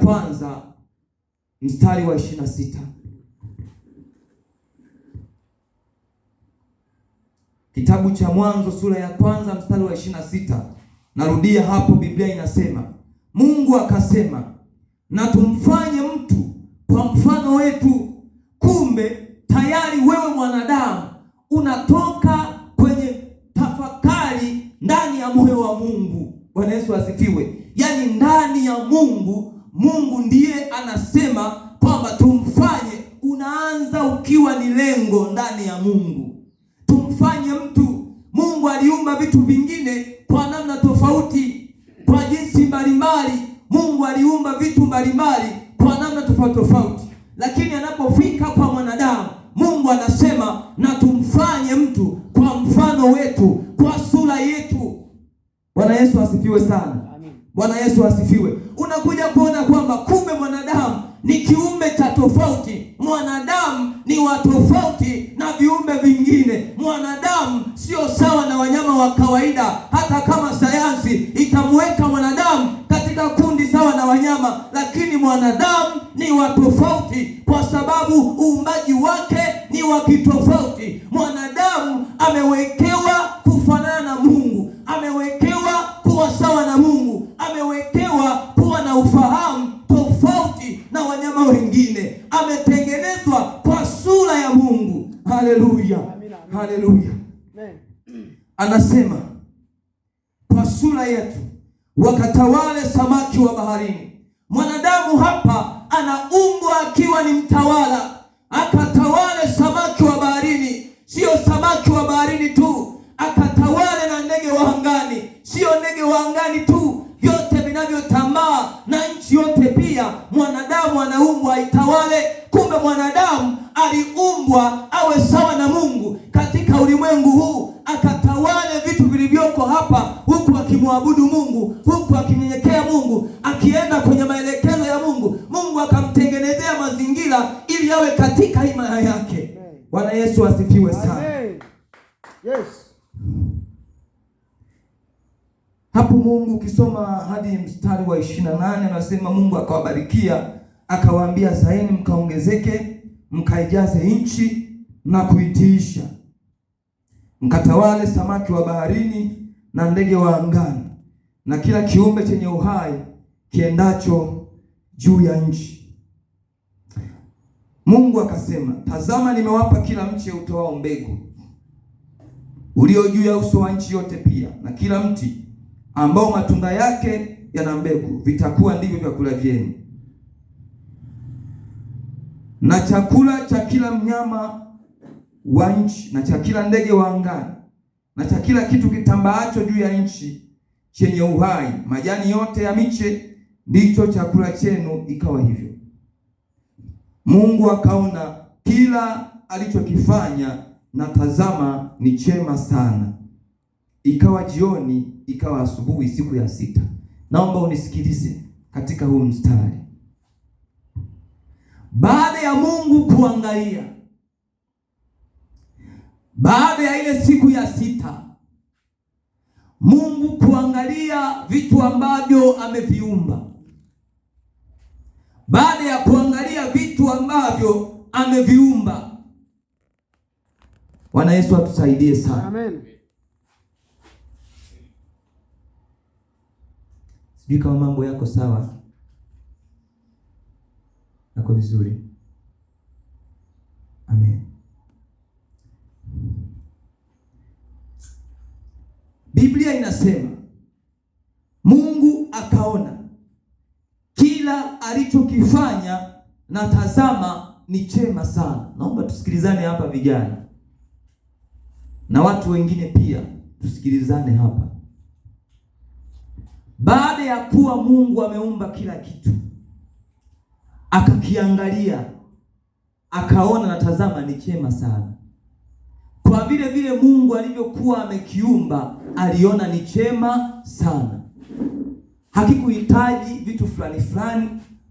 kwanza mstari wa 26. Kitabu cha Mwanzo sura ya kwanza mstari wa 26. Narudia hapo, Biblia inasema, Mungu akasema, na tumfanye mtu kwa mfano wetu. Kumbe tayari wewe mwanadamu unatoka kwenye tafakari ndani ya moyo wa Mungu. Bwana Yesu asifiwe. Yaani ndani ya Mungu, Mungu ndiye anasema kwamba tumfanye. Unaanza ukiwa ni lengo ndani ya Mungu, tumfanye mtu. Mungu aliumba vitu vingine kwa namna tofauti, kwa jinsi mbalimbali. Mungu aliumba vitu mbalimbali kwa namna tofauti, lakini anapofika kwa mwanadamu, Mungu anasema na tumfanye mtu kwa mfano wetu, kwa sura yetu. Bwana Yesu asifiwe sana. Bwana Yesu asifiwe. Unakuja kuona kwamba kumbe mwanadamu ni kiumbe cha tofauti. Mwanadamu ni wa tofauti na viumbe vingine. Mwanadamu sio sawa na wanyama wa kawaida, hata kama sayansi itamweka mwanadamu katika kundi sawa na wanyama, lakini mwanadamu ni wa tofauti kwa sababu uumbaji wake ni wa kitofauti. Mwanadamu amewekewa kufanana na Mungu, amewekewa kuwa sawa na Mungu, amewekewa kuwa na ufahamu tofauti na wanyama wengine. Ametengenezwa kwa sura ya Mungu. Haleluya, haleluya. Anasema kwa sura yetu wakatawale samaki wa baharini. Mwanadamu hapa anaumbwa akiwa ni mtawala, akatawale samaki wa baharini. Sio samaki wa baharini tu, akatawale na ndege wa angani. Sio ndege wa angani tu, vyote vinavyotambaa na nchi yote pia mwanadamu anaumbwa aitawale. Kumbe mwanadamu aliumbwa awe sawa na Mungu katika ulimwengu huu, akatawale vitu vilivyoko hapa, huku akimwabudu Mungu, huku akimnyenyekea Mungu, akienda kwenye maelekezo ya Mungu. Mungu akamtengenezea mazingira ili awe katika himaya yake. Bwana Yesu asifiwe sana. Yes. Hapo Mungu ukisoma hadi mstari wa 28 anasema Mungu akawabarikia, akawaambia, zaeni mkaongezeke, mkaijaze nchi na kuitiisha, mkatawale samaki wa baharini na ndege wa angani na kila kiumbe chenye uhai kiendacho juu ya nchi. Mungu akasema, tazama, nimewapa kila mche utoao mbegu ulio juu ya uso wa nchi yote, pia na kila mti ambao matunda yake yana mbegu, vitakuwa ndivyo vyakula vyenu. Na chakula cha kila mnyama wa nchi na cha kila ndege wa angani na cha kila kitu kitambaacho juu ya nchi chenye uhai, majani yote ya miche, ndicho chakula chenu. Ikawa hivyo. Mungu akaona kila alichokifanya, na tazama, ni chema sana. Ikawa jioni, ikawa asubuhi, siku ya 6. Naomba unisikilize katika huu mstari. Baada ya Mungu kuangalia, baada ya ile siku ya 6, Mungu kuangalia vitu ambavyo ameviumba, baada ya kuangalia vitu ambavyo ameviumba. Bwana Yesu atusaidie sana. Amen. Sijui kama mambo yako sawa, yako vizuri. Amen. Biblia inasema Mungu akaona kila alichokifanya, na tazama, ni chema sana. Naomba tusikilizane hapa vijana, na watu wengine pia tusikilizane hapa. Baada ya kuwa Mungu ameumba kila kitu, akakiangalia, akaona, na tazama, ni chema sana. Kwa vile vile Mungu alivyokuwa amekiumba, aliona ni chema sana. Hakikuhitaji vitu fulani fulani,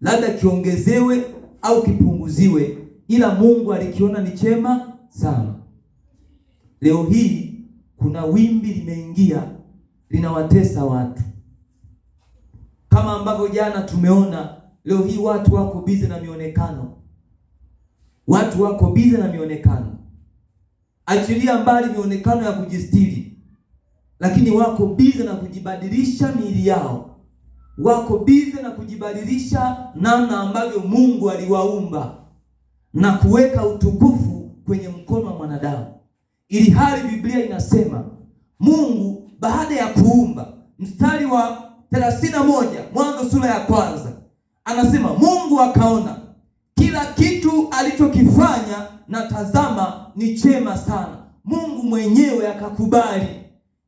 labda kiongezewe au kipunguziwe, ila Mungu alikiona ni chema sana. Leo hii kuna wimbi limeingia, linawatesa watu, kama ambavyo jana tumeona Leo hii watu wako bize na mionekano, watu wako bize na mionekano. Achilia mbali mionekano ya kujistiri, lakini wako bize na kujibadilisha miili yao, wako bize na kujibadilisha namna ambavyo Mungu aliwaumba na kuweka utukufu kwenye mkono wa mwanadamu. Ili hali Biblia inasema Mungu baada ya kuumba, mstari wa 31 Mwanzo sura ya kwanza, anasema Mungu akaona kila kitu alichokifanya na tazama ni chema sana. Mungu mwenyewe akakubali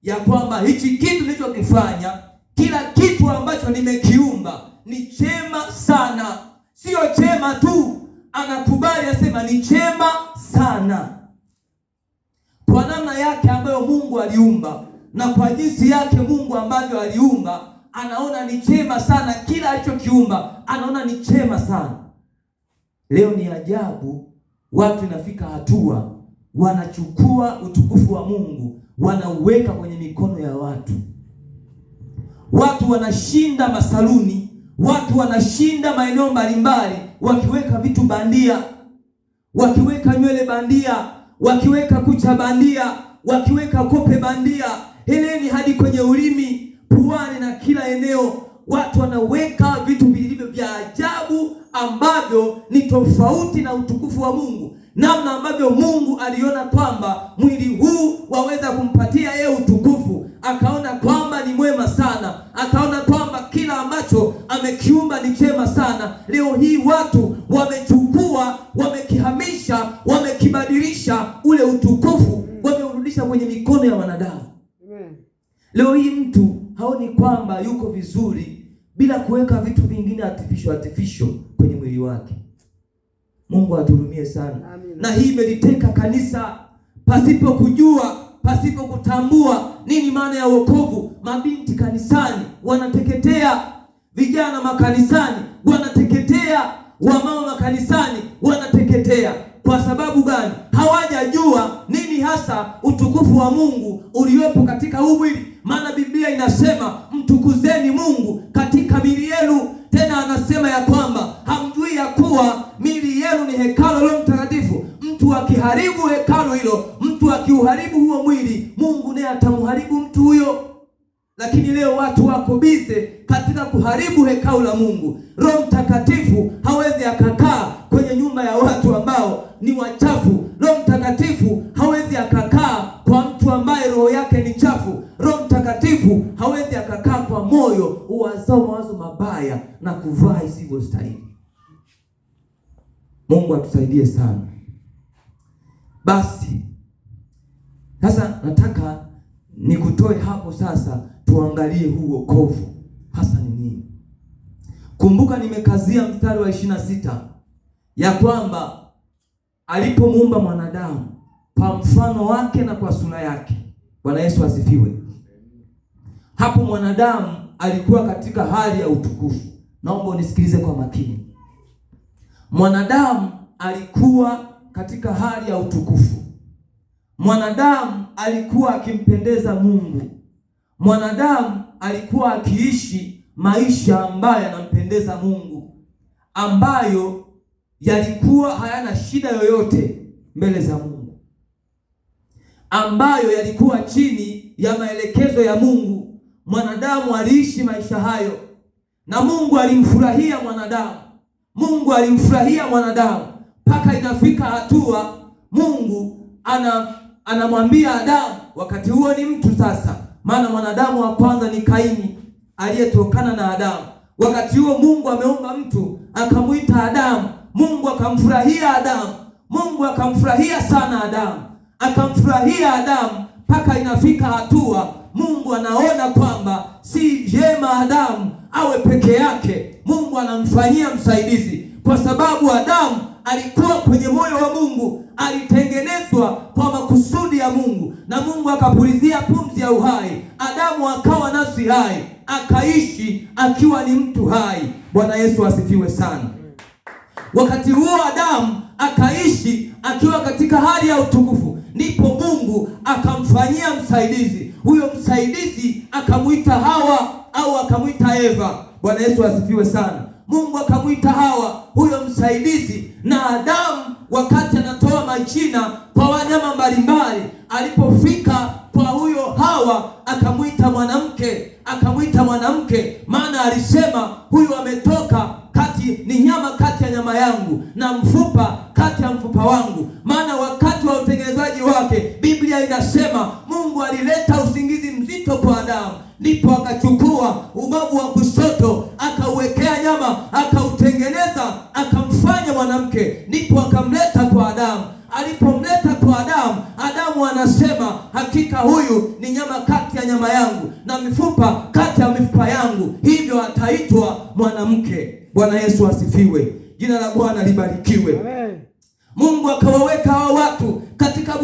ya kwamba hichi kitu nilichokifanya, kila kitu ambacho nimekiumba ni chema sana. Sio chema tu, anakubali, asema ni chema sana. Kwa namna yake ambayo Mungu aliumba na kwa jinsi yake Mungu ambavyo aliumba, anaona ni chema sana. Kila alichokiumba anaona ni chema sana. Leo ni ajabu, watu inafika hatua wanachukua utukufu wa Mungu wanauweka kwenye mikono ya watu. Watu wanashinda masaluni, watu wanashinda maeneo mbalimbali wakiweka vitu bandia, wakiweka nywele bandia, wakiweka kucha bandia, wakiweka kope bandia, heleni hadi kwenye ulimi, puani na kila eneo. Watu wanaweka vitu vilivyo vya ajabu ambavyo ni tofauti na utukufu wa Mungu. Namna ambavyo Mungu aliona kwamba mwili huu waweza kumpatia yeye utukufu, akaona kwamba ni mwema sana, akaona kwamba kila ambacho amekiumba ni chema sana. Leo hii watu wamechukua, wamekihamisha, wamekibadilisha ule utukufu, wameurudisha kwenye mikono ya wanadamu. Leo hii mtu haoni kwamba yuko vizuri bila kuweka vitu vingine artificial kwenye mwili wake. Mungu atuhurumie sana. Amin. Na hii imeliteka kanisa pasipo kujua, pasipo kutambua nini maana ya wokovu. Mabinti kanisani wanateketea, vijana makanisani wanateketea, wamama makanisani wanateketea. Kwa sababu gani? Hawajajua nini hasa utukufu wa Mungu uliopo katika huu mwili. Maana Biblia inasema mtukuzeni Mungu katika miili yenu. Tena anasema ya kwamba hamjui ya kuwa miili yenu ni hekalu la Mtakatifu. Mtu akiharibu hekalu hilo, mtu akiuharibu huo mwili, Mungu naye atamharibu mtu huyo. Lakini leo watu wako bize katika kuharibu hekalu la Mungu. Roho Mtakatifu hawezi akakaa kwenye nyumba ya watu ambao ni wachafu. Roho Mtakatifu hawezi akakaa kwa mtu ambaye roho yake ni chafu. Roho Mtakatifu hawezi akakaa kwa moyo uwazao mawazo mabaya na kuvaa isivyostahili. Mungu atusaidie sana. Basi sasa nataka nikutoe hapo sasa, tuangalie huu wokovu hasa ni nini. Kumbuka nimekazia mstari wa 26 ya kwamba alipomuumba mwanadamu kwa mfano wake na kwa sura yake. Bwana Yesu asifiwe. Hapo mwanadamu alikuwa katika hali ya utukufu. Naomba unisikilize kwa makini. Mwanadamu alikuwa katika hali ya utukufu. Mwanadamu alikuwa akimpendeza Mungu. Mwanadamu alikuwa akiishi maisha ambayo yanampendeza Mungu, ambayo yalikuwa hayana shida yoyote mbele za Mungu, ambayo yalikuwa chini ya maelekezo ya Mungu. Mwanadamu aliishi maisha hayo na Mungu alimfurahia mwanadamu. Mungu alimfurahia mwanadamu mpaka inafika hatua Mungu anamwambia Adamu, wakati huo ni mtu sasa, maana mwanadamu wa kwanza ni Kaini aliyetokana na Adamu. Wakati huo Mungu ameumba mtu, akamuita Adamu. Mungu akamfurahia Adamu. Mungu akamfurahia sana Adamu, akamfurahia Adamu mpaka inafika hatua Mungu anaona kwamba si vyema Adamu awe peke yake. Mungu anamfanyia msaidizi, kwa sababu Adamu alikuwa kwenye moyo wa Mungu, alitengenezwa kwa makusudi ya Mungu, na Mungu akapulizia pumzi ya uhai. Adamu akawa nafsi hai, akaishi akiwa ni mtu hai. Bwana Yesu asifiwe sana. Wakati huo Adamu akaishi akiwa katika hali ya utukufu, ndipo Mungu akamfanyia msaidizi. Huyo msaidizi akamuita Hawa au akamuita Eva. Bwana Yesu asifiwe sana. Mungu akamwita Hawa, huyo msaidizi. Na Adamu wakati anatoa majina kwa wanyama mbalimbali, alipofika kwa huyo Hawa akamwita mwanamke, maana alisema huyu ametoka ni nyama kati ya nyama yangu na mfupa kati ya mfupa wangu. Maana wakati wa utengenezaji wake Biblia inasema Mungu alileta usingizi mzito kwa Adamu, ndipo akachukua ubavu wa kushoto akauwekea nyama, akautengeneza, akamfanya mwanamke, ndipo akamleta kwa Adamu. Alipomleta kwa Adamu anasema hakika huyu ni nyama kati ya nyama yangu na mifupa kati ya mifupa yangu, hivyo ataitwa mwanamke. Bwana Yesu asifiwe. Jina la Bwana libarikiwe. Amen. Mungu akawaweka hao watu katika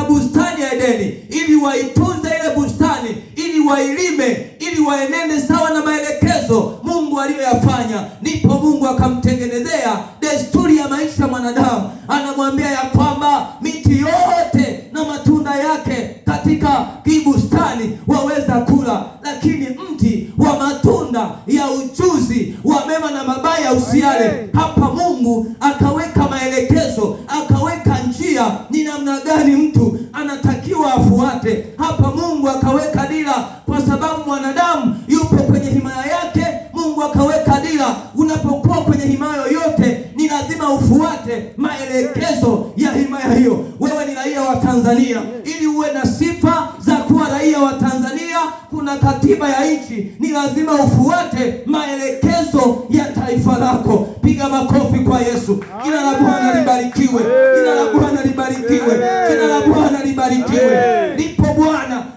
bustani ya Edeni. Ili waitunze ile bustani, ili wailime, ili waenende sawa na maelekezo Mungu aliyoyafanya. Ndipo Mungu akamtengenezea desturi ya maisha ya mwanadamu. Anamwambia ya kwamba miti yote na matunda yake katika hii bustani waweza kula, lakini mti wa matunda ya ujuzi wa mema na mabaya usiale. Hapa Mungu akaweka maelekezo, akaweka njia ni namna gani mtu anatakiwa afuate. Hapa Mungu akaweka dira, kwa sababu mwanadamu yupo kwenye himaya yake. Mungu akaweka dira, unapokuwa kwenye himaya yoyote ni lazima ufuate maelekezo ya himaya hiyo. Wewe ni raia wa Tanzania, ili uwe na sifa za kuwa raia wa Tanzania, kuna katiba ya nchi, ni lazima ufuate maelekezo ya taifa lako. Piga makofi kwa Yesu. Jina la Bwana libarikiwe. Jina la Bwana libarikiwe. Jina la Bwana libarikiwe.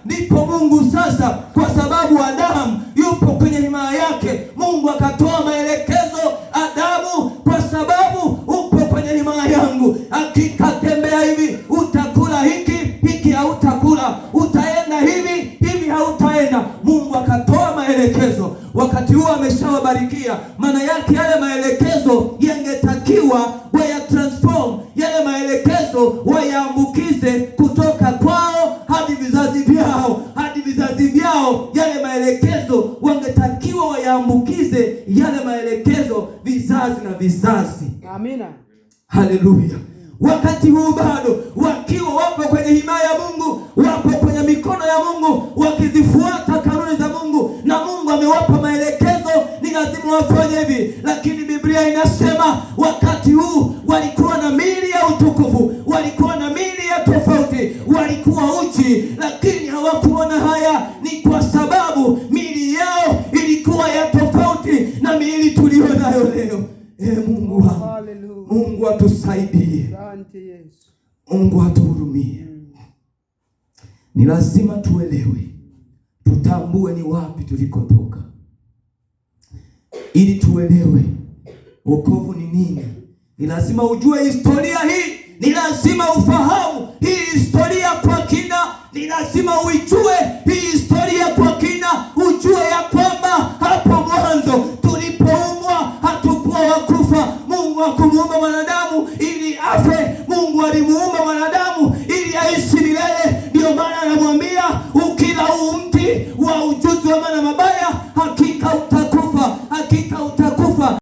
Ndipo Mungu sasa, kwa sababu Adamu yupo kwenye himaya yake, Mungu akatoa maelekezo, Adamu, kwa sababu upo kwenye himaya yangu, hakika tembea hivi, utakula hiki hautakula, utaenda hivi hautaenda. Mungu akatoa maelekezo. Wakati huo ameshawabarikia, maana yake yale maelekezo yangetakiwa transform, yale maelekezo wayaambukize kutoka kwao hadi vizazi vyao. Yale maelekezo wangetakiwa wayaambukize yale maelekezo vizazi na vizazi. Amina. Haleluya. Wakati huu bado wakiwa wapo kwenye himaya ya Mungu, wapo kwenye mikono ya Mungu, wakizifuata kanuni za Mungu, na Mungu amewapa maelekezo, ni lazima wafanye hivi. Lakini Biblia inasema wakati huu walikuwa na miili ya utukufu, walikuwa na miili ya tofauti, walikuwa uchi, lakini hawakuona haya. Ni kwa sababu miili yao ilikuwa ya tofauti na miili tuliyonayo leo. Mungu wangu, Mungu atusaidie. Mungu atuhurumie. Ni lazima tuelewe, tutambue ni wapi tulikotoka, ili tuelewe wokovu ni nini. Ni lazima ujue historia hii, ni lazima ufahamu hii historia kwa kina, ni lazima uijue hii historia kwa kina, ujue ya kwamba hapo mwanzo tulipoumbwa hatukuwa wakufa. Mungu hakumuumba mwanadamu ili afe. Mungu alimuumba